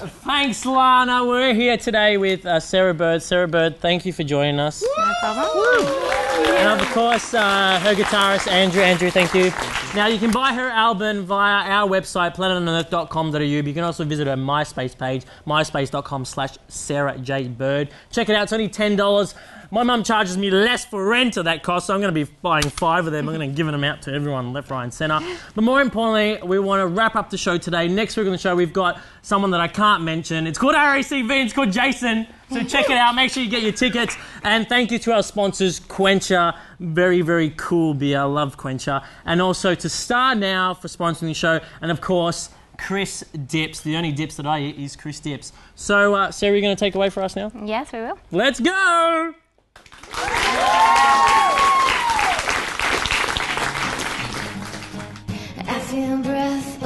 Thanks, Lana. We're here today with Sarah Bird. Sarah Bird, thank you for joining us. No problem. And of course, her guitarist, Andrew. Andrew, thank you. Now, you can buy her album via our website, planetonearth.com.au. You can also visit her MySpace page, myspace.com/Sarah J. Bird. Check it out. It's only $10. My mum charges me less for rent of that cost, so I'm going to be buying 5 of them. I'm going to give them out to everyone left, right and centre. But more importantly, we want to wrap up the show today. Next week on the show, we've got someone that I can't mention. It's called RACV. It's called Jason. So check it out. Make sure you get your tickets. And thank you to our sponsors, Quencher. Very, very cool beer. I love Quencher. And also to Star Now for sponsoring the show. And, of course, Chris Dips. The only dips that I eat is Chris Dips. So, Sarah, you going to take away for us now? Yes, we will. Let's go! I feel breath.